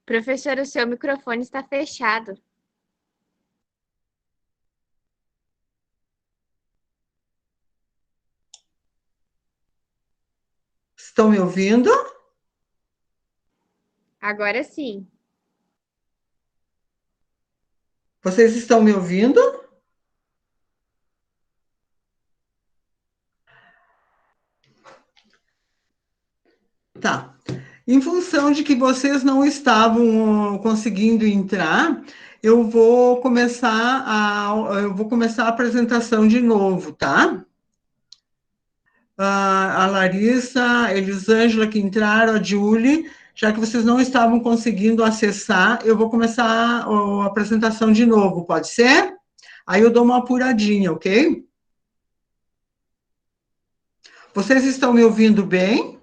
Professor, o seu microfone está fechado. Estão me ouvindo? Agora sim. Vocês estão me ouvindo? Tá. Em função de que vocês não estavam conseguindo entrar, eu vou começar a apresentação de novo, tá? A Larissa, a Elisângela que entraram, a Julie, já que vocês não estavam conseguindo acessar, eu vou começar a apresentação de novo, pode ser? Aí eu dou uma apuradinha, ok? Vocês estão me ouvindo bem?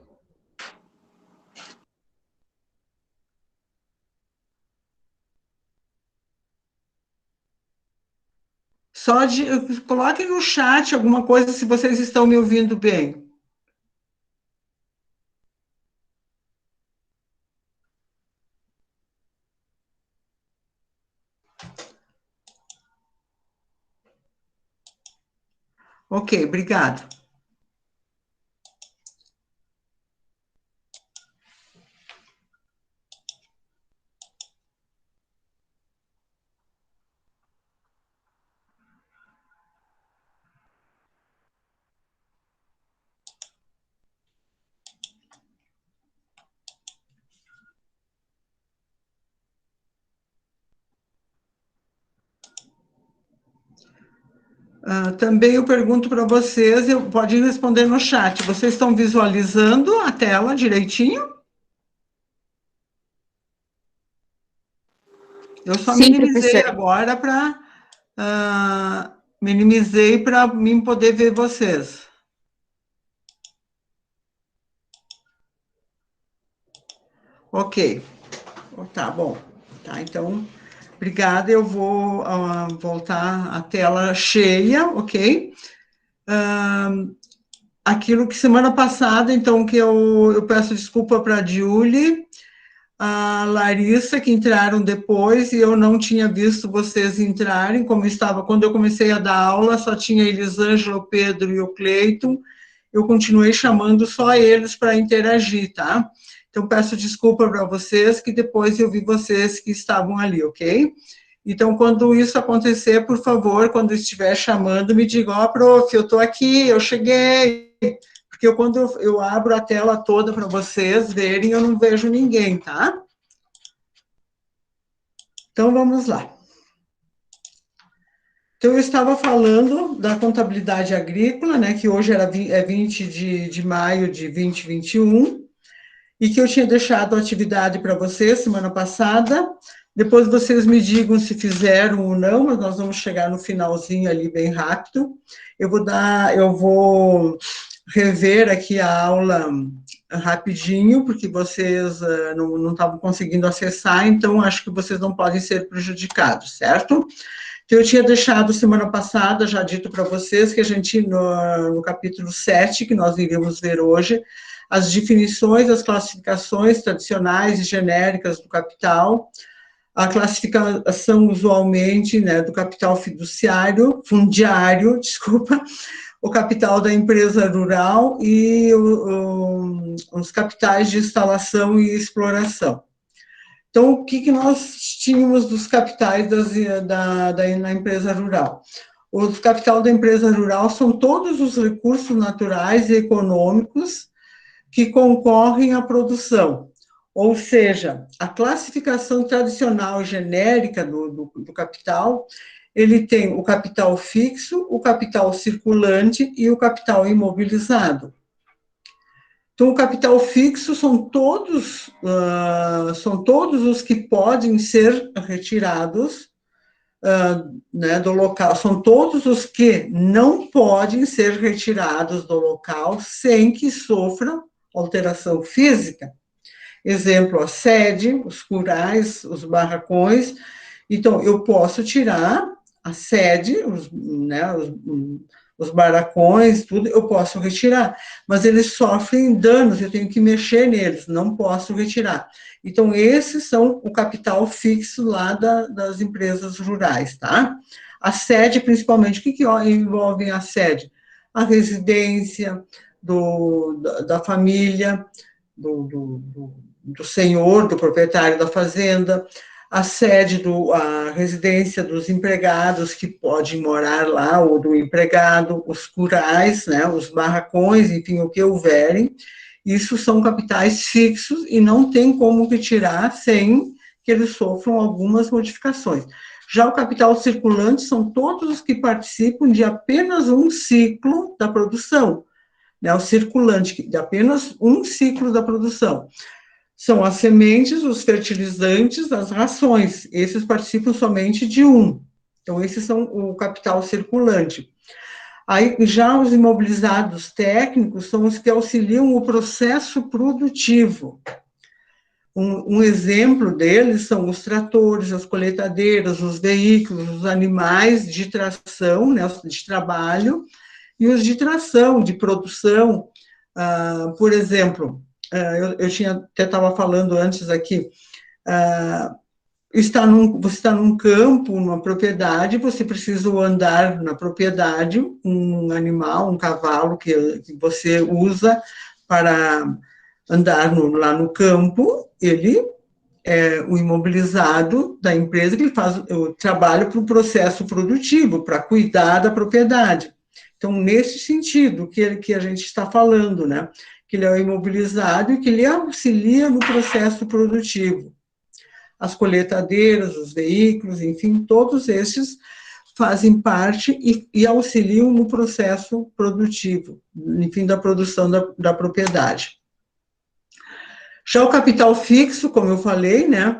Coloquem no chat alguma coisa se vocês estão me ouvindo bem. Ok, obrigado. Também eu pergunto para vocês, pode responder no chat. Vocês estão visualizando a tela direitinho? Eu só Sim, minimizei professora. agora para minimizei para mim poder ver vocês. Ok, tá bom. Tá, então, obrigada. Eu vou voltar a tela cheia, ok? Aquilo que semana passada, então, que eu peço desculpa para a Julie, a Larissa, que entraram depois, e eu não tinha visto vocês entrarem, como estava, quando eu comecei a dar aula, só tinha Elisângela, o Pedro e o Cleiton, eu continuei chamando só eles para interagir, tá? Então, peço desculpa para vocês, que depois eu vi vocês que estavam ali, ok? Então, quando isso acontecer, por favor, quando estiver chamando, me diga, ó, prof, eu estou aqui, eu cheguei, porque quando eu abro a tela toda para vocês verem, eu não vejo ninguém, tá? Então, vamos lá. Então, eu estava falando da contabilidade agrícola, né, que hoje é 20 de maio de 2021, e que eu tinha deixado a atividade para vocês semana passada. Depois vocês me digam se fizeram ou não, mas nós vamos chegar no finalzinho ali bem rápido. Eu vou rever aqui a aula rapidinho, porque vocês não estavam conseguindo acessar, então acho que vocês não podem ser prejudicados, certo? Então, eu tinha deixado semana passada, já dito para vocês, que a gente, no capítulo 7, que nós iríamos ver hoje, as definições, as classificações tradicionais e genéricas do capital, a classificação usualmente, né, do capital fundiário, desculpa, o capital da empresa rural e os capitais de instalação e exploração. Então, o que nós tínhamos dos capitais na empresa rural? O capital da empresa rural são todos os recursos naturais e econômicos que concorrem à produção. Ou seja, a classificação tradicional genérica do capital, ele tem o capital fixo, o capital circulante e o capital imobilizado. Então, o capital fixo são todos os que podem ser retirados né, do local, são todos os que não podem ser retirados do local sem que sofram alteração física. Exemplo, a sede, os curais, os barracões. Então, eu posso tirar a sede, os barracões, tudo, eu posso retirar, mas eles sofrem danos, eu tenho que mexer neles, não posso retirar. Então, esses são o capital fixo lá das empresas rurais, tá? A sede, principalmente, o que envolve a sede? A residência da família, do senhor, do proprietário da fazenda, a sede, a residência dos empregados que podem morar lá, ou do empregado, os curais, né, os barracões, enfim, o que houverem, isso são capitais fixos e não tem como retirar sem que eles sofram algumas modificações. Já o capital circulante são todos os que participam de apenas um ciclo da produção, né, o circulante, de apenas um ciclo da produção. São as sementes, os fertilizantes, as rações. Esses participam somente de um. Então, esses são o capital circulante. Aí, já os imobilizados técnicos são os que auxiliam o processo produtivo. Um exemplo deles são os tratores, as colheitadeiras, os veículos, os animais de tração, né, de trabalho, e os de tração, de produção. Por exemplo, eu até estava falando antes aqui, você está num campo, numa propriedade, você precisa andar na propriedade, um animal, um cavalo que você usa para andar lá no campo, ele é o imobilizado da empresa que ele faz o trabalho para o processo produtivo, para cuidar da propriedade. Então, nesse sentido que a gente está falando, né? Que ele é o imobilizado e que ele auxilia no processo produtivo. As colheitadeiras, os veículos, enfim, todos esses fazem parte e auxiliam no processo produtivo, enfim, da produção da propriedade. Já o capital fixo, como eu falei, né,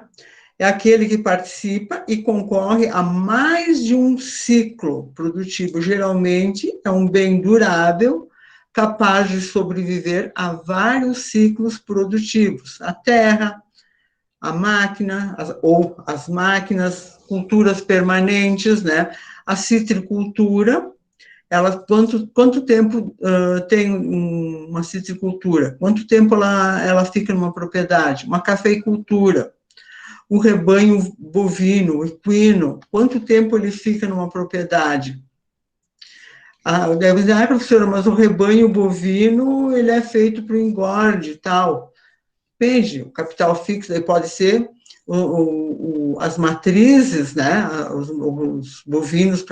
é aquele que participa e concorre a mais de um ciclo produtivo. Geralmente, é um bem durável, capaz de sobreviver a vários ciclos produtivos. A terra, a máquina, ou as máquinas, culturas permanentes, né? A citricultura, ela, quanto tempo tem uma citricultura? Quanto tempo ela fica numa propriedade? Uma cafeicultura, o rebanho bovino, o equino, quanto tempo ele fica numa propriedade? Deve dizer, professora, mas o rebanho bovino, ele é feito para o engorde e tal. Depende, o capital fixo aí pode ser as matrizes, né, os bovinos,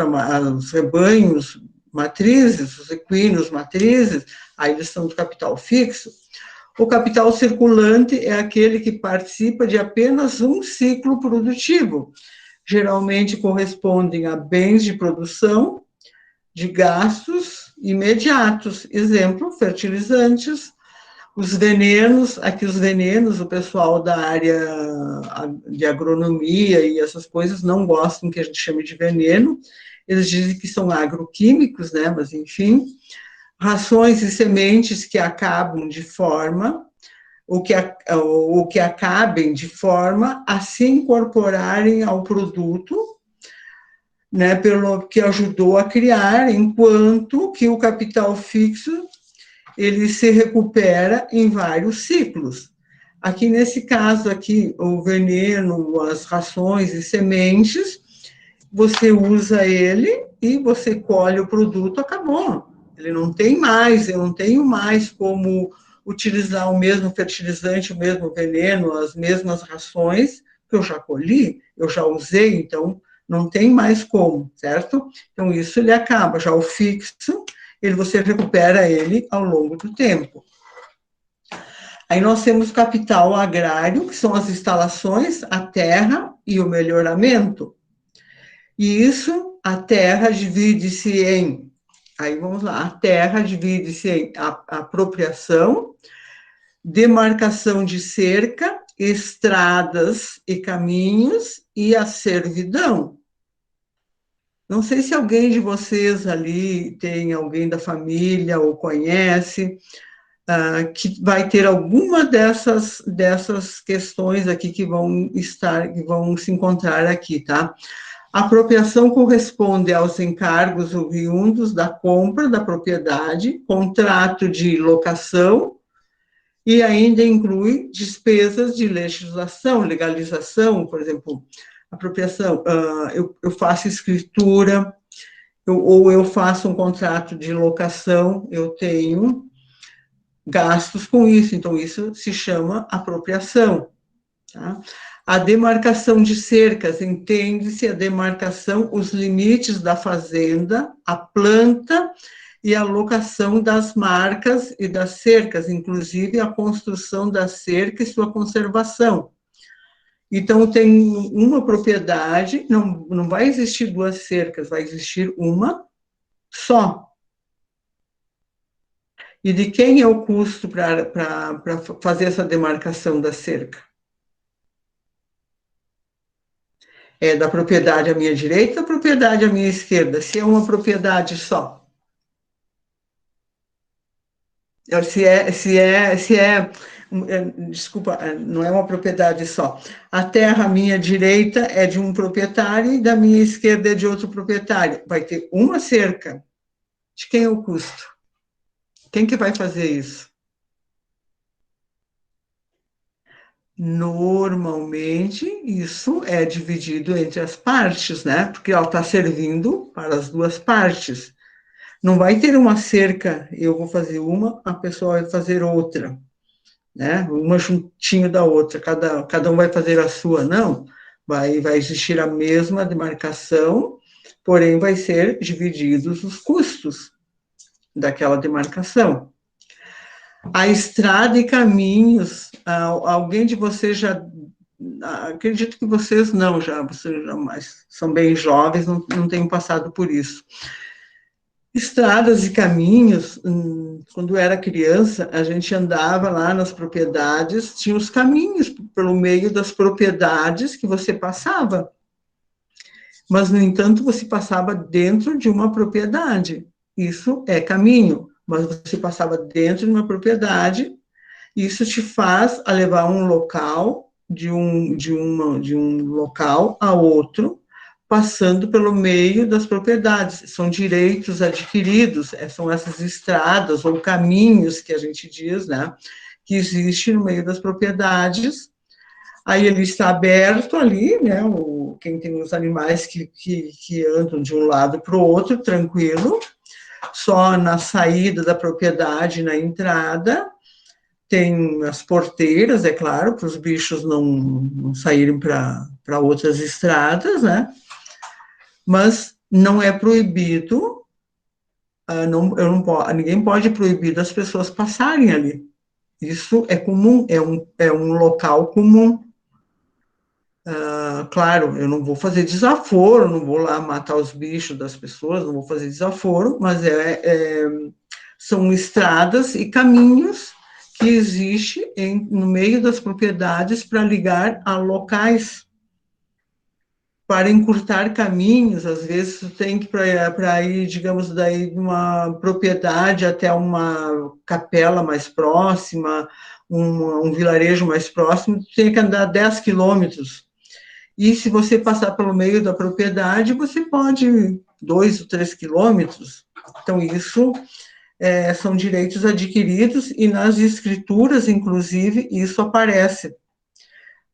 os rebanhos matrizes, os equinos matrizes, aí eles são do capital fixo. O capital circulante é aquele que participa de apenas um ciclo produtivo, geralmente correspondem a bens de produção, de gastos imediatos, exemplo, fertilizantes, os venenos, o pessoal da área de agronomia e essas coisas não gostam que a gente chame de veneno, eles dizem que são agroquímicos, né, mas enfim, rações e sementes que acabam de forma, ou que acabem de forma a se incorporarem ao produto, né, pelo que ajudou a criar, enquanto que o capital fixo ele se recupera em vários ciclos. Aqui, nesse caso aqui, o veneno, as rações e sementes, você usa ele e você colhe o produto, acabou. Ele não tem mais, eu não tenho mais como utilizar o mesmo fertilizante, o mesmo veneno, as mesmas rações, que eu já colhi, eu já usei, então não tem mais como, certo? Então, isso ele acaba. Já o fixo, você recupera ele ao longo do tempo. Aí nós temos capital agrário, que são as instalações, a terra e o melhoramento. E isso, a terra divide-se em, aí vamos lá, a terra divide-se em apropriação, demarcação de cerca, estradas e caminhos e a servidão. Não sei se alguém de vocês ali tem alguém da família ou conhece que vai ter alguma dessas questões aqui que vão se encontrar aqui, tá? A apropriação corresponde aos encargos oriundos da compra da propriedade, contrato de locação, e ainda inclui despesas de legislação, legalização, por exemplo, apropriação, eu faço escritura, ou eu faço um contrato de locação, eu tenho gastos com isso, então isso se chama apropriação. Tá? A demarcação de cercas, entende-se a demarcação, os limites da fazenda, a planta e a locação das marcas e das cercas, inclusive a construção da cerca e sua conservação. Então, tem uma propriedade, não vai existir duas cercas, vai existir uma só. E de quem é o custo para fazer essa demarcação da cerca? É da propriedade à minha direita ou da propriedade à minha esquerda? Se é uma propriedade só. Desculpa, não é uma propriedade só. A terra à minha direita é de um proprietário e da minha esquerda é de outro proprietário. Vai ter uma cerca. De quem é o custo? Quem que vai fazer isso? Normalmente, isso é dividido entre as partes, né? Porque ela está servindo para as duas partes. Não vai ter uma cerca, eu vou fazer uma, a pessoa vai fazer outra, né? Uma juntinho da outra, cada um vai fazer a sua, não. Vai existir a mesma demarcação, porém vai ser divididos os custos daquela demarcação. A estrada e caminhos, alguém de vocês já, acredito que vocês não, vocês jamais são bem jovens, não tenham passado por isso. Estradas e caminhos, quando eu era criança, a gente andava lá nas propriedades, tinha os caminhos pelo meio das propriedades que você passava. Mas, no entanto, você passava dentro de uma propriedade. Isso é caminho, mas você passava dentro de uma propriedade, isso te faz a levar um local, de um local a outro, passando pelo meio das propriedades. São direitos adquiridos, são essas estradas ou caminhos que a gente diz, né, que existe no meio das propriedades. Aí ele está aberto ali, né, quem tem os animais que andam de um lado para o outro, tranquilo, só na saída da propriedade, na entrada, tem as porteiras, é claro, para os bichos não saírem para outras estradas, né, mas não é proibido, ninguém pode proibir das pessoas passarem ali. Isso é comum, é um local comum. Claro, eu não vou fazer desaforo, não vou lá matar os bichos das pessoas, não vou fazer desaforo, mas são estradas e caminhos que existem no meio das propriedades para ligar a locais. Para encurtar caminhos, às vezes tu tem que para ir, digamos, daí de uma propriedade até uma capela mais próxima, um vilarejo mais próximo, tu tem que andar 10 quilômetros. E se você passar pelo meio da propriedade, você pode 2 ou 3 quilômetros. Então, isso são direitos adquiridos e nas escrituras, inclusive, isso aparece.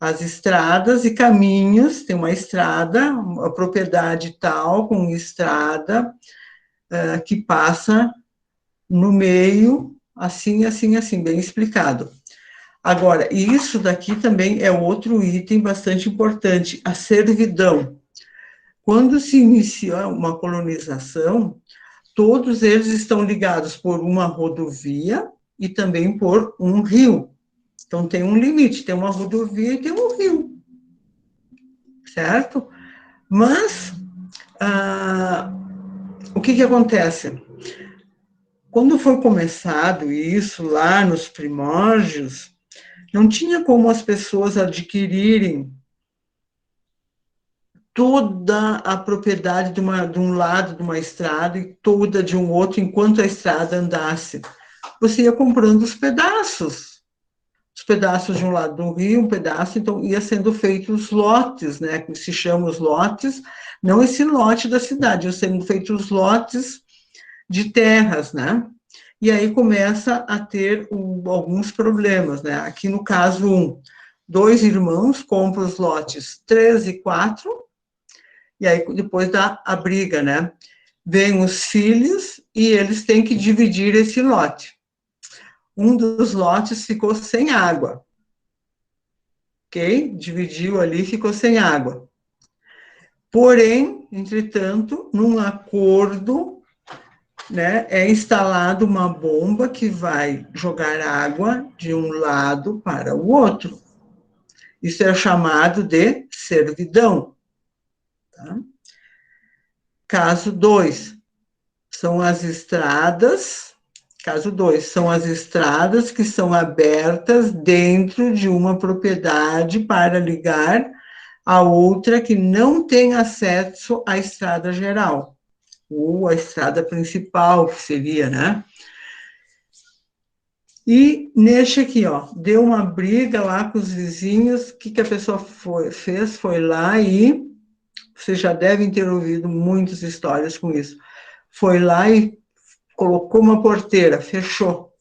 As estradas e caminhos, tem uma estrada, a propriedade tal, com estrada, que passa no meio, assim, assim, assim, bem explicado. Agora, isso daqui também é outro item bastante importante, a servidão. Quando se inicia uma colonização, todos eles estão ligados por uma rodovia e também por um rio. Então, tem um limite, tem uma rodovia e tem um rio, certo? Mas, o que acontece? Quando foi começado isso, lá nos primórdios, não tinha como as pessoas adquirirem toda a propriedade de um lado de uma estrada e toda de um outro, enquanto a estrada andasse. Você ia comprando os pedaços. pedaços de um lado do rio, um pedaço, então ia sendo feitos lotes, né, que se chamam os lotes, não esse lote da cidade, iam sendo feitos lotes de terras, né, e aí começa a ter alguns problemas, né, aqui no caso 1, 2 irmãos compram os lotes 3 e 4, e aí depois dá a briga, né, vêm os filhos e eles têm que dividir esse lote. Um dos lotes ficou sem água, ok? Dividiu ali, ficou sem água. Porém, entretanto, num acordo, né, é instalada uma bomba que vai jogar água de um lado para o outro. Isso é chamado de servidão. Tá? Caso 2, são as estradas. Caso 2, são as estradas que são abertas dentro de uma propriedade para ligar a outra que não tem acesso à estrada geral, ou à estrada principal, que seria, né? E neste aqui, ó, deu uma briga lá com os vizinhos, o que a pessoa fez? Foi lá e, vocês já devem ter ouvido muitas histórias com isso, foi lá e colocou uma porteira, fechou.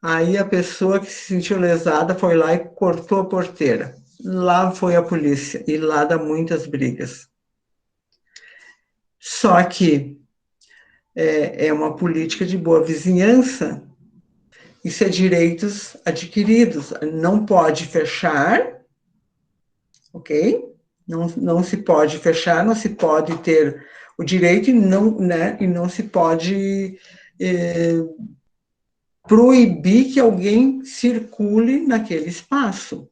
Aí a pessoa que se sentiu lesada foi lá e cortou a porteira. Lá foi a polícia, e lá dá muitas brigas. Só que é uma política de boa vizinhança, isso é direitos adquiridos, não pode fechar, ok? Não se pode fechar, não se pode ter o direito e não se pode proibir que alguém circule naquele espaço.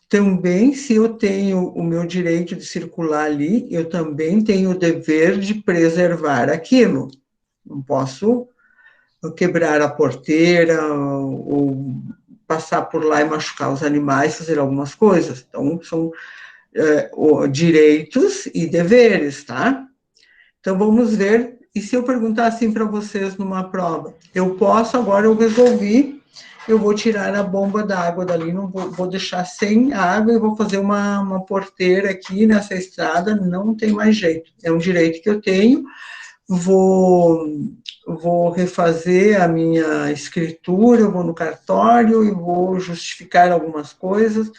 Também, se eu tenho o meu direito de circular ali, eu também tenho o dever de preservar aquilo. Não posso quebrar a porteira ou passar por lá e machucar os animais, fazer algumas coisas. Então, são direitos e deveres, tá? Então, vamos ver. E se eu perguntar assim para vocês numa prova? Eu posso, agora eu resolvi, eu vou tirar a bomba d'água dali, não vou deixar sem água e vou fazer uma porteira aqui nessa estrada, não tem mais jeito. É um direito que eu tenho, vou refazer a minha escritura, eu vou no cartório e vou justificar algumas coisas,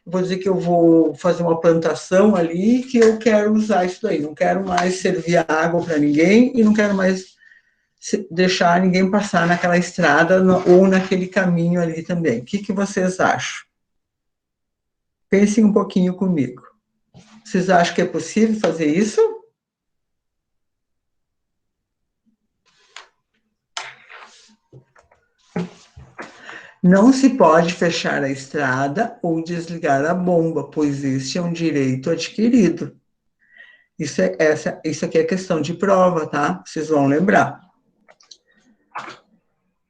vou dizer que eu vou fazer uma plantação ali, que eu quero usar isso daí, não quero mais servir água para ninguém e não quero mais deixar ninguém passar naquela estrada ou naquele caminho ali também. O que vocês acham? Pensem um pouquinho comigo. Vocês acham que é possível fazer isso? Não se pode fechar a estrada ou desligar a bomba, pois este é um direito adquirido. Isso aqui é questão de prova, tá? Vocês vão lembrar.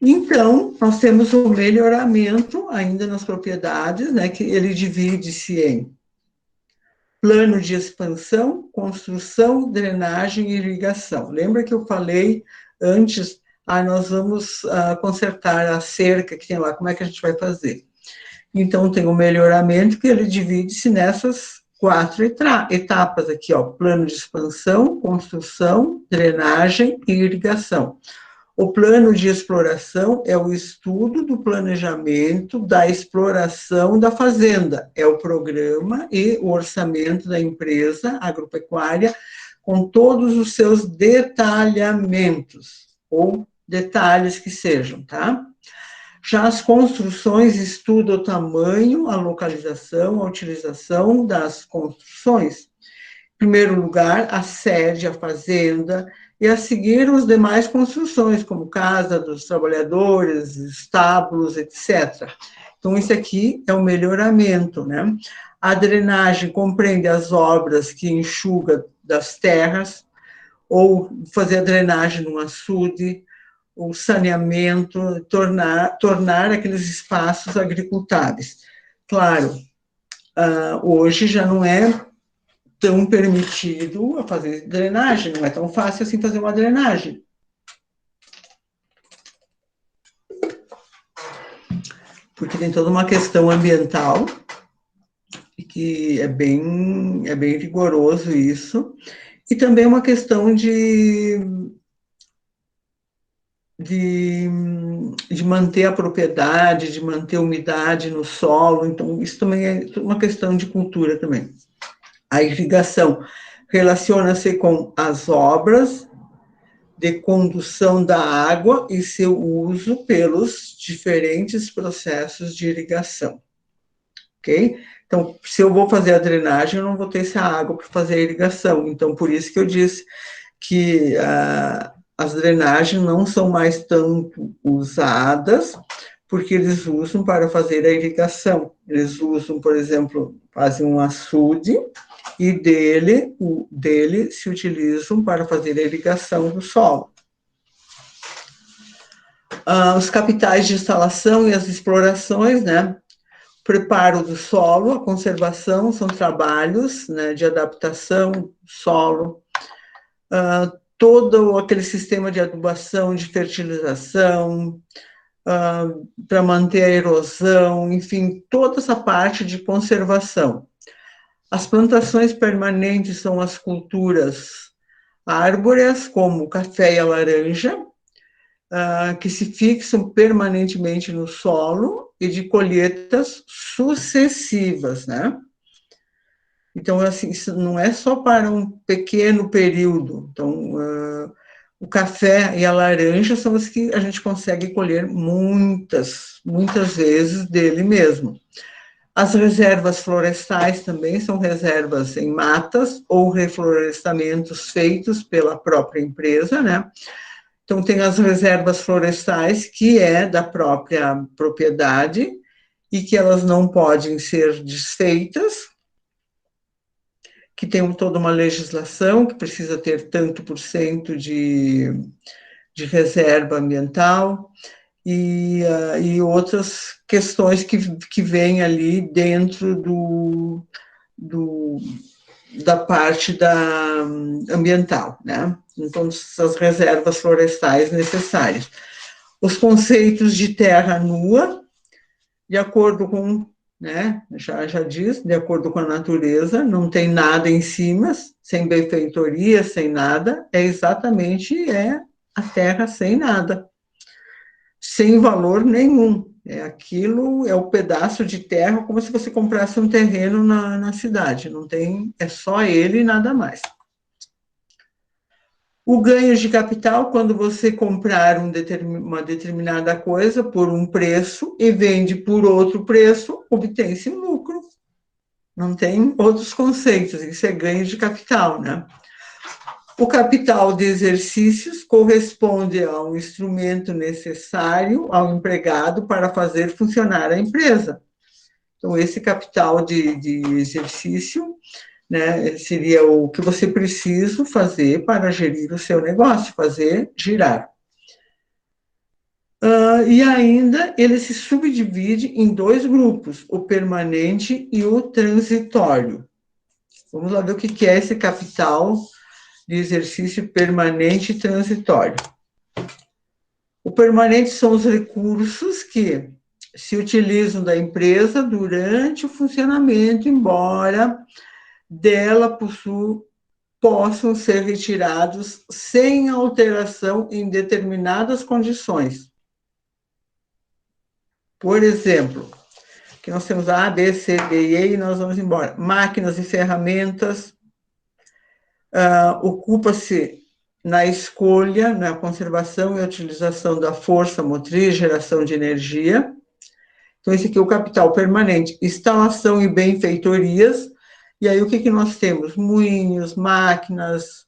Então, nós temos um melhoramento ainda nas propriedades, né? Que ele divide-se em plano de expansão, construção, drenagem e irrigação. Lembra que eu falei antes, nós vamos consertar a cerca que tem lá, como é que a gente vai fazer? Então, tem o melhoramento que ele divide-se nessas 4 etapas aqui, ó, plano de expansão, construção, drenagem e irrigação. O plano de exploração é o estudo do planejamento da exploração da fazenda, é o programa e o orçamento da empresa agropecuária com todos os seus detalhamentos, ou detalhes que sejam, tá? Já as construções estudam o tamanho, a localização, a utilização das construções. Em primeiro lugar, a sede, a fazenda, e a seguir as demais construções, como casa dos trabalhadores, estábulos, etc. Então, isso aqui é o melhoramento, né? A drenagem compreende as obras que enxuga das terras, ou fazer a drenagem num açude, o saneamento, tornar aqueles espaços agricultáveis. Claro, hoje já não é tão permitido a fazer drenagem, não é tão fácil assim fazer uma drenagem. porque tem toda uma questão ambiental, e que é bem rigoroso isso, e também uma questão de manter a propriedade, de manter a umidade no solo, então isso também é uma questão de cultura também. A irrigação relaciona-se com as obras de condução da água e seu uso pelos diferentes processos de irrigação, ok? Então, se eu vou fazer a drenagem, eu não vou ter essa água para fazer a irrigação, então por isso que eu disse que as drenagens não são mais tanto usadas, porque eles usam para fazer a irrigação. Eles usam, por exemplo, fazem um açude e dele se utilizam para fazer a irrigação do solo. Os capitais de instalação e as explorações, né? Preparo do solo, a conservação, são trabalhos, né, de adaptação do solo, todo aquele sistema de adubação, de fertilização, para manter a erosão, enfim, toda essa parte de conservação. As plantações permanentes são as culturas árboreas, como o café e a laranja, que se fixam permanentemente no solo e de colheitas sucessivas, né? Então, assim, isso não é só para um pequeno período. Então, o café e a laranja são os que a gente consegue colher muitas vezes dele mesmo. As reservas florestais também são reservas em matas ou reflorestamentos feitos pela própria empresa, né? Então, tem as reservas florestais, que é da própria propriedade e que elas não podem ser desfeitas, que tem toda uma legislação que precisa ter tanto por cento de reserva ambiental e outras questões que vêm ali dentro da parte ambiental, né? Então, essas reservas florestais necessárias. Os conceitos de terra nua, de acordo com, né, já diz, de acordo com a natureza, não tem nada em cima, sem benfeitoria, sem nada, exatamente a terra sem nada, sem valor nenhum. Aquilo é o pedaço de terra, como se você comprasse um terreno na cidade, não tem, é só ele e nada mais. O ganho de capital, quando você comprar uma determinada coisa por um preço e vende por outro preço, obtém-se um lucro. Não tem outros conceitos, isso é ganho de capital, né? O capital de exercícios corresponde a um instrumento necessário ao empregado para fazer funcionar a empresa. Então, esse capital de exercício, né, seria o que você precisa fazer para gerir o seu negócio, fazer girar. E ainda ele se subdivide em dois grupos, o permanente e o transitório. Vamos lá ver o que é esse capital de exercício permanente e transitório. O permanente são os recursos que se utilizam da empresa durante o funcionamento, embora dela possam ser retirados sem alteração em determinadas condições. Por exemplo, que nós temos A, B, C, D e E, e nós vamos embora. Máquinas e ferramentas, ocupa-se na escolha, na conservação e utilização da força motriz, geração de energia. Então, esse aqui é o capital permanente. Instalação e benfeitorias. E aí, o que nós temos? Moinhos, máquinas,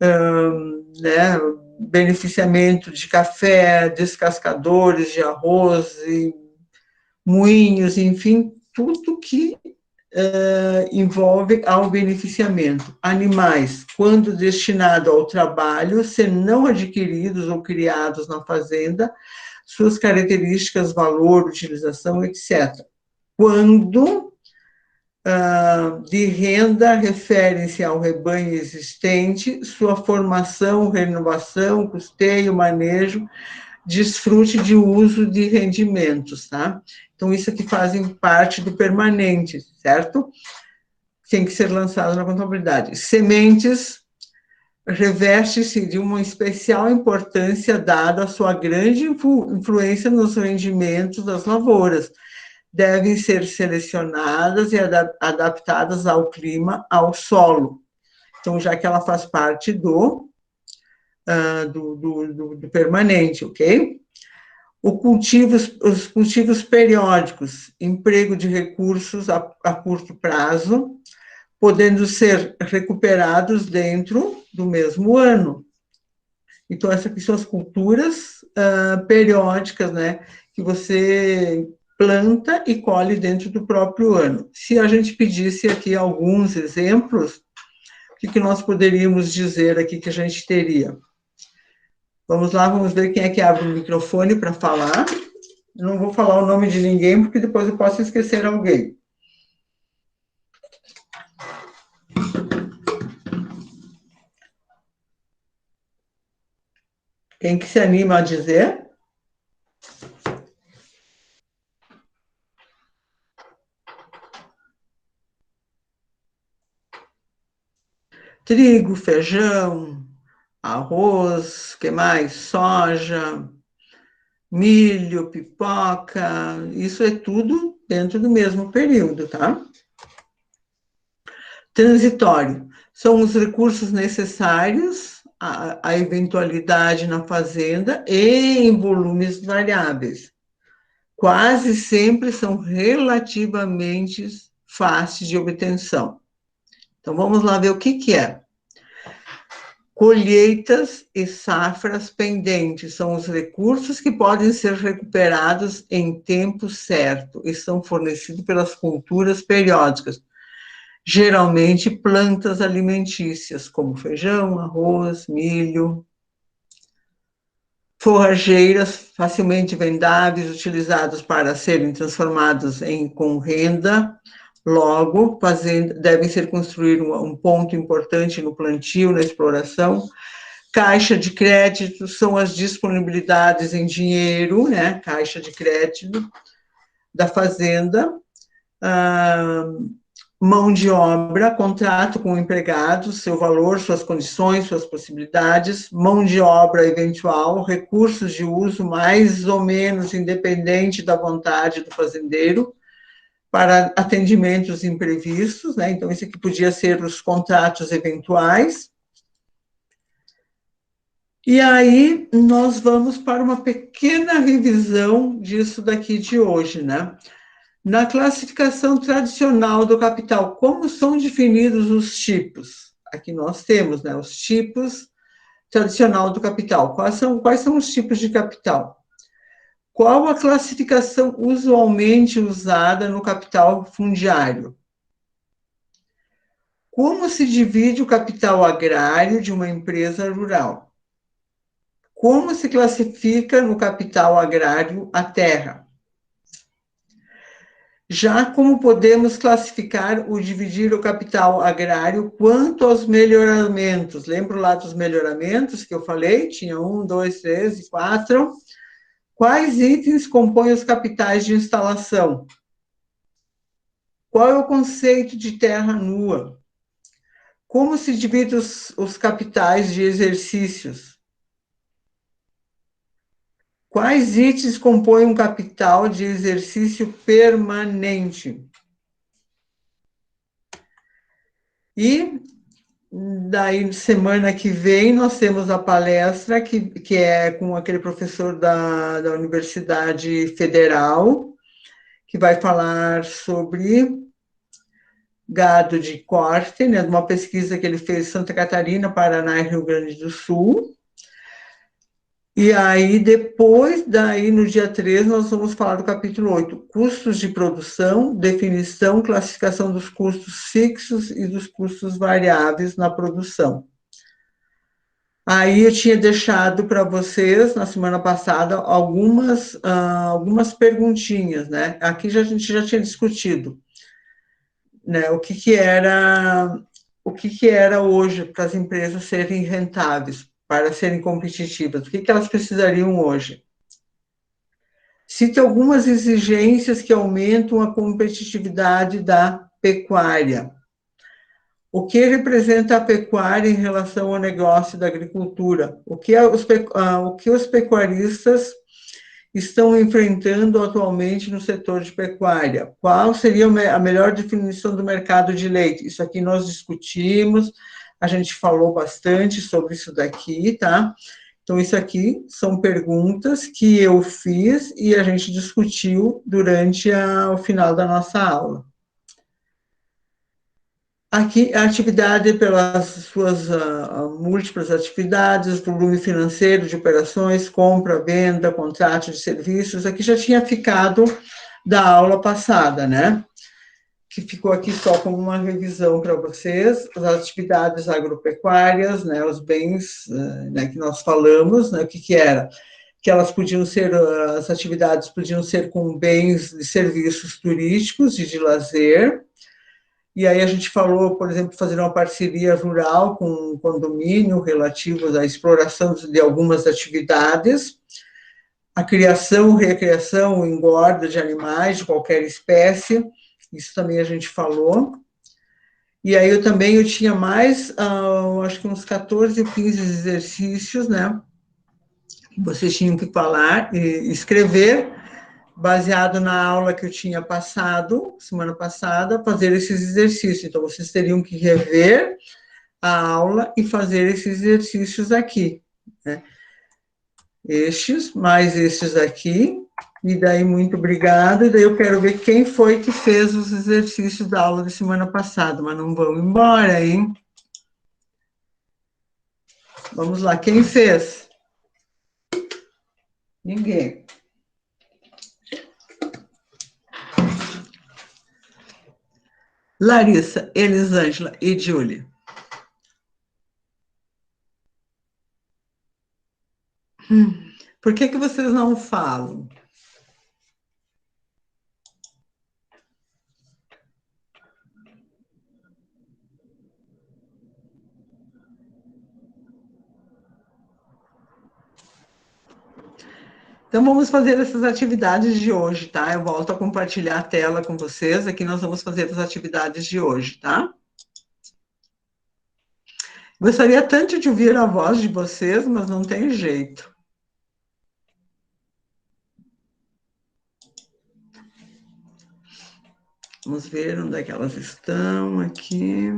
né, beneficiamento de café, descascadores de arroz, e moinhos, enfim, tudo que envolve ao beneficiamento. Animais, quando destinado ao trabalho, se não adquiridos ou criados na fazenda, suas características, valor, utilização, etc. Quando de renda, referem-se ao rebanho existente, sua formação, renovação, custeio, manejo, desfrute de uso de rendimentos, tá? Então, isso aqui fazem parte do permanente, certo? Tem que ser lançado na contabilidade. Sementes reveste-se de uma especial importância dada a sua grande influência nos rendimentos das lavouras. Devem ser selecionadas e adaptadas ao clima, ao solo. Então, já que ela faz parte do permanente, ok? Os cultivos periódicos, emprego de recursos a curto prazo, podendo ser recuperados dentro do mesmo ano. Então, essas aqui são as culturas periódicas, né, que você planta e colhe dentro do próprio ano. Se a gente pedisse aqui alguns exemplos, o que nós poderíamos dizer aqui que a gente teria? Vamos lá, vamos ver quem é que abre o microfone para falar. Eu não vou falar o nome de ninguém, porque depois eu posso esquecer alguém. Quem que se anima a dizer? Trigo, feijão, arroz, que mais? Soja, milho, pipoca, isso é tudo dentro do mesmo período, tá? Transitório, são os recursos necessários à eventualidade na fazenda e em volumes variáveis. Quase sempre são relativamente fáceis de obtenção. Então, vamos lá ver o que é. Colheitas e safras pendentes são os recursos que podem ser recuperados em tempo certo e são fornecidos pelas culturas periódicas, geralmente plantas alimentícias, como feijão, arroz, milho. Forrageiras facilmente vendáveis, utilizados para serem transformados com renda. Logo, devem ser construídos um ponto importante no plantio, na exploração. Caixa de crédito são as disponibilidades em dinheiro, né? Caixa de crédito da fazenda. Mão de obra, contrato com o empregado, seu valor, suas condições, suas possibilidades. Mão de obra eventual, recursos de uso mais ou menos independente da vontade do fazendeiro, para atendimentos imprevistos, né? Então, isso aqui podia ser os contratos eventuais. E aí, nós vamos para uma pequena revisão disso daqui de hoje, né? Na classificação tradicional do capital, como são definidos os tipos? Aqui nós temos, né, os tipos tradicional do capital. Quais são os tipos de capital? Qual a classificação usualmente usada no capital fundiário? Como se divide o capital agrário de uma empresa rural? Como se classifica no capital agrário a terra? Já como podemos classificar ou dividir o capital agrário quanto aos melhoramentos? Lembro lá dos melhoramentos que eu falei? Tinha 1, 2, 3 e 4. Quais itens compõem os capitais de instalação? Qual é o conceito de terra nua? Como se divide os capitais de exercícios? Quais itens compõem um capital de exercício permanente? E daí, semana que vem, nós temos a palestra que é com aquele professor da Universidade Federal, que vai falar sobre gado de corte, né, de uma pesquisa que ele fez em Santa Catarina, Paraná e Rio Grande do Sul. E aí, depois, no dia 3, nós vamos falar do capítulo 8, custos de produção, definição, classificação dos custos fixos e dos custos variáveis na produção. Aí eu tinha deixado para vocês, na semana passada, algumas perguntinhas, né? Aqui a gente já tinha discutido, né? O que era hoje para as empresas serem rentáveis, para serem competitivas, o que elas precisariam hoje? Cite algumas exigências que aumentam a competitividade da pecuária. O que representa a pecuária em relação ao negócio da agricultura? O que os pecuaristas estão enfrentando atualmente no setor de pecuária? Qual seria a melhor definição do mercado de leite? Isso aqui nós discutimos, a gente falou bastante sobre isso daqui, tá? Então, isso aqui são perguntas que eu fiz e a gente discutiu durante o final da nossa aula. Aqui, a atividade pelas suas múltiplas atividades, volume financeiro de operações, compra, venda, contrato de serviços, aqui já tinha ficado da aula passada, né? Que ficou aqui só como uma revisão para vocês, as atividades agropecuárias, né, os bens, né, que nós falamos, né, o que que era? Que elas podiam ser, as atividades podiam ser com bens e serviços turísticos e de lazer. E aí a gente falou, por exemplo, fazer uma parceria rural com um condomínio relativo à exploração de algumas atividades, a criação, recriação, engorda de animais de qualquer espécie, isso também a gente falou. E aí eu tinha mais, acho que uns 14 ou 15 exercícios, né? Vocês tinham que falar e escrever, baseado na aula que eu tinha passado, semana passada, fazer esses exercícios. Então, vocês teriam que rever a aula e fazer esses exercícios aqui, né? Estes, mais estes aqui, e daí, muito obrigada, e daí eu quero ver quem foi que fez os exercícios da aula da semana passada, mas não vão embora, hein? Vamos lá, quem fez? Ninguém. Larissa, Elisângela e Júlia. Por que vocês não falam? Então, vamos fazer essas atividades de hoje, tá? Eu volto a compartilhar a tela com vocês. Aqui nós vamos fazer as atividades de hoje, tá? Gostaria tanto de ouvir a voz de vocês, mas não tem jeito. Vamos ver onde é que elas estão aqui.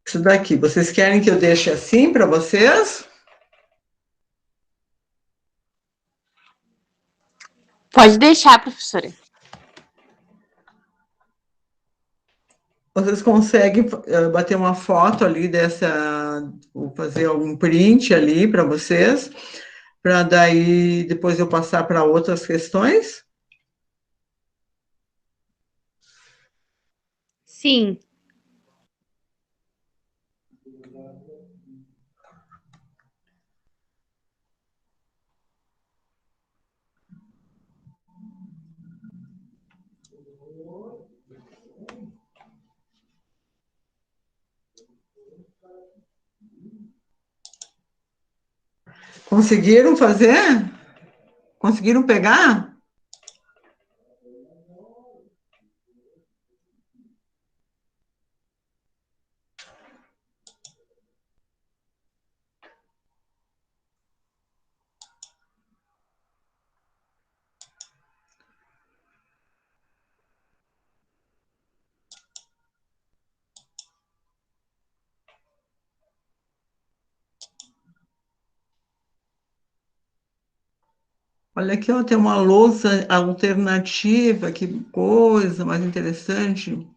Isso daqui. Vocês querem que eu deixe assim para vocês? Pode deixar, professora. Vocês conseguem bater uma foto ali dessa, ou fazer algum print ali para vocês, para daí depois eu passar para outras questões? Sim. Conseguiram fazer? Conseguiram pegar? Olha aqui, ó, tem uma louça alternativa, que coisa mais interessante.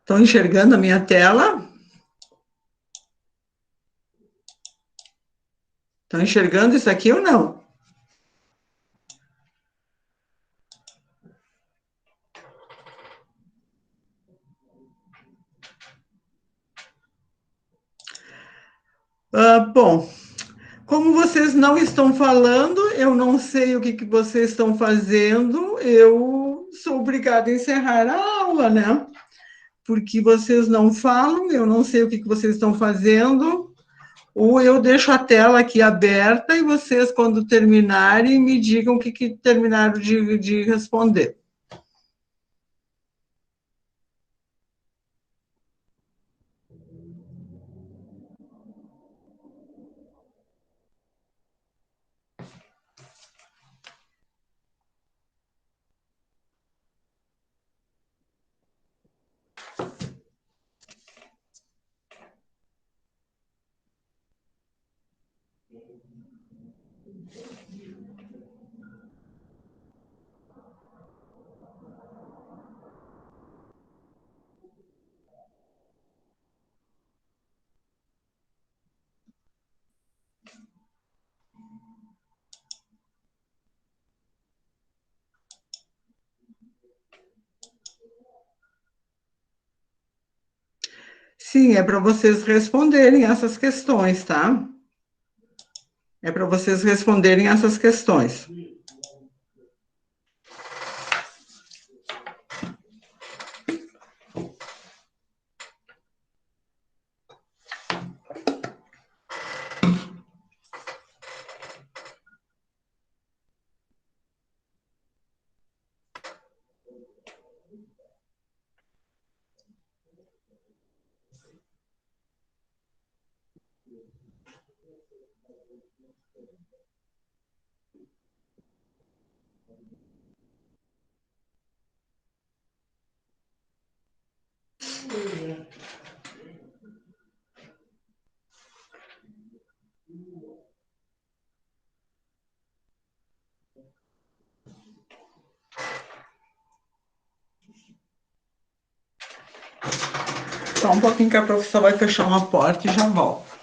Estão enxergando a minha tela? Estão enxergando isso aqui ou não? Bom, como vocês não estão falando, eu não sei o que, que vocês estão fazendo, eu sou obrigada a encerrar a aula, né? Porque vocês não falam, eu não sei o que, que vocês estão fazendo, ou eu deixo a tela aqui aberta e vocês, quando terminarem, me digam o que, que terminaram de responder. Sim, é para vocês responderem essas questões, tá? É para vocês responderem essas questões. Só um pouquinho que a professora vai fechar uma porta e já volto.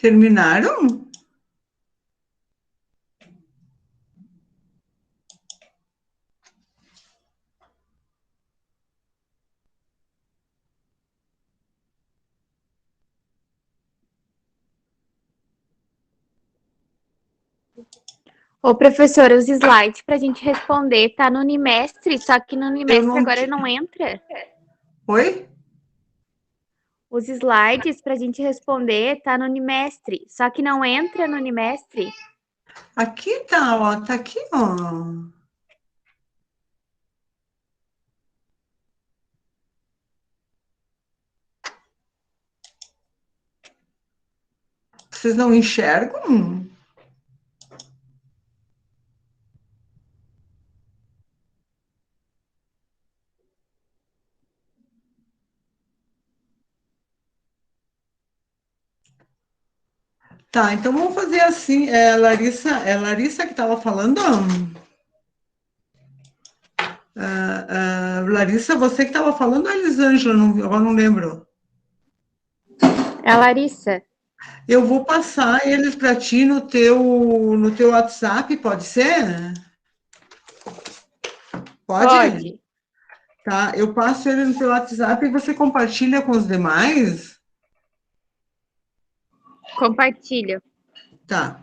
Terminaram? Ô, professora, os slides para a gente responder tá no Unimestre, só que no Eu Unimestre não... agora não entra. Oi? Os slides para a gente responder tá no Unimestre, só que não entra no Unimestre. Aqui tá, ó. Tá aqui, ó. Vocês não enxergam? Tá, então vamos fazer assim. É Larissa que estava falando? Larissa, você que estava falando ou Elisângela? Não, agora não lembro. É a Larissa. Eu vou passar eles para ti no teu WhatsApp, pode ser? Pode? Pode. Tá, eu passo ele no teu WhatsApp e você compartilha com os demais? Compartilha. Tá.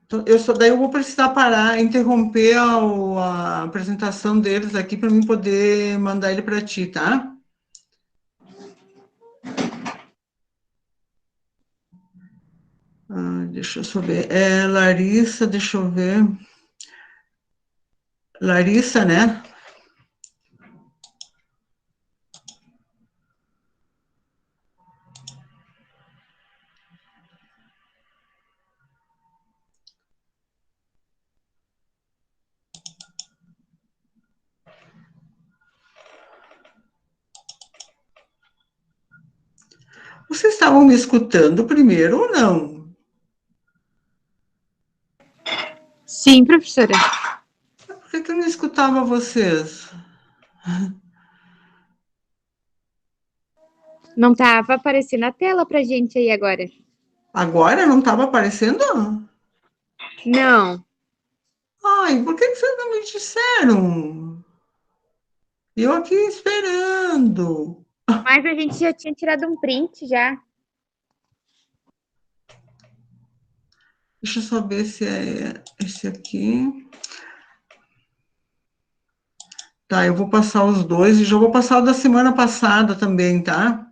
Então, daí eu vou precisar parar, interromper a apresentação deles aqui para mim poder mandar ele para ti, tá? Deixa eu só ver. Larissa, deixa eu ver. Larissa, né? Vocês estavam me escutando primeiro ou não? Sim, professora. Por que eu não escutava vocês? Não tava aparecendo a tela pra gente aí agora. Agora não estava aparecendo? Não. Ai, por que vocês não me disseram? Eu aqui esperando. Mas a gente já tinha tirado um print já. Deixa eu só ver se é esse aqui. Tá, eu vou passar os dois e já vou passar o da semana passada também, tá?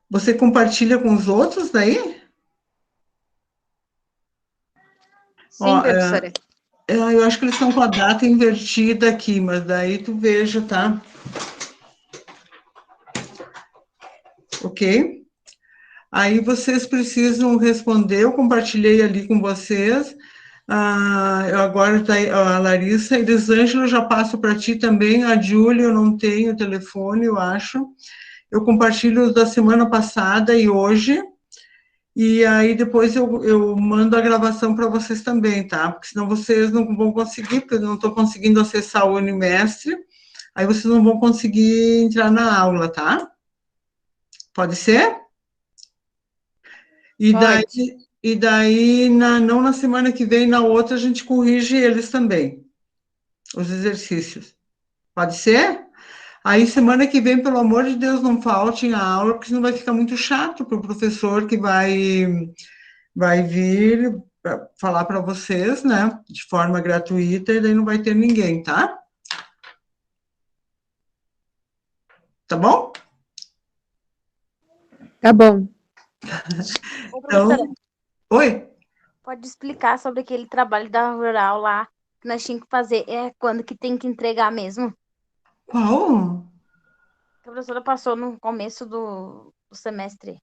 Você compartilha com os outros daí? Sim, Ó, professora. eu acho que eles estão com a data invertida aqui, mas daí tu veja, tá? Ok? Aí vocês precisam responder, eu compartilhei ali com vocês. Eu agora tá a Larissa, Elisângela, eu já passo para ti também. A Júlia, eu não tenho o telefone, eu acho. Eu compartilho os da semana passada e hoje. E aí depois eu mando a gravação para vocês também, tá? Porque senão vocês não vão conseguir, porque eu não estou conseguindo acessar o Unimestre. Aí vocês não vão conseguir entrar na aula, tá? Pode ser? E daí, Pode. não na semana que vem, na outra, a gente corrige eles também, os exercícios. Pode ser? Aí, semana que vem, pelo amor de Deus, não faltem a aula, porque senão vai ficar muito chato para o professor que vai vir falar para vocês, né, de forma gratuita, e daí não vai ter ninguém, tá? Tá bom? Tá bom. Ô, Então, professora, oi? pode explicar sobre aquele trabalho da Rural lá que nós tínhamos que fazer? É quando que tem que entregar mesmo? Qual? Que a professora passou no começo do semestre.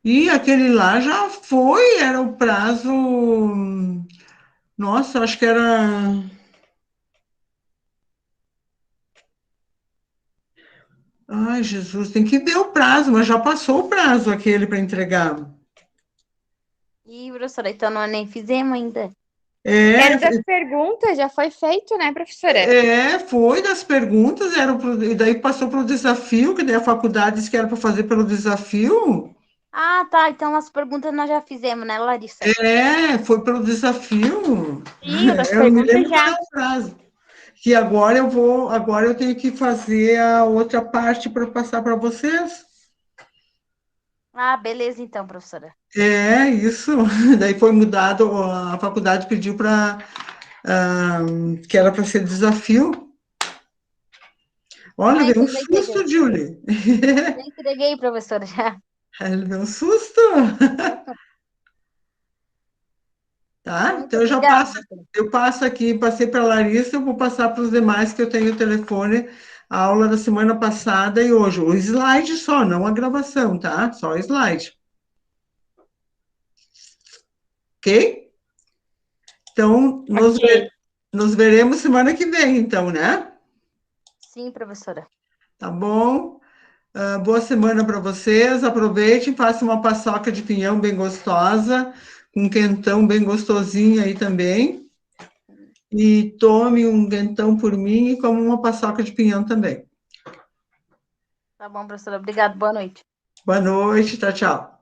E aquele lá já foi, era o prazo. Nossa, acho que era. Ai, Jesus, tem que ver o prazo, mas já passou o prazo aquele para entregar. Ih, professora, então nós nem fizemos ainda. É, Era das perguntas, já foi feito, né, professora? foi das perguntas, e daí passou para o desafio, que daí a faculdade disse que era para fazer pelo desafio. Ah, tá. Então as perguntas nós já fizemos, né, Larissa? Foi pelo desafio. Sim, o das Eu não me perguntas lembro qual já. é o prazo. Que agora eu tenho que fazer a outra parte para passar para vocês. Ah, beleza então, professora. É, isso. Daí foi mudado, a faculdade pediu para que era para ser desafio. Olha, Ah, veio um então já entreguei. susto, Julie. Já entreguei, professora, já. Ele veio um susto. Então, Tá? muito Então obrigada, professora. eu passo aqui, passei para a Larissa, eu vou passar para os demais que eu tenho o telefone, a aula da semana passada e hoje. O slide só, não a gravação, tá? Só o slide. Ok? Então, Ok. nos veremos semana que vem, então, né? Sim, professora. Tá bom? Boa semana para vocês. Aproveitem, façam uma paçoca de pinhão bem gostosa, um quentão bem gostosinho aí também. E tome um quentão por mim e como uma paçoca de pinhão também. Tá bom, professora. Obrigada. Boa noite. Boa noite, tchau, tchau.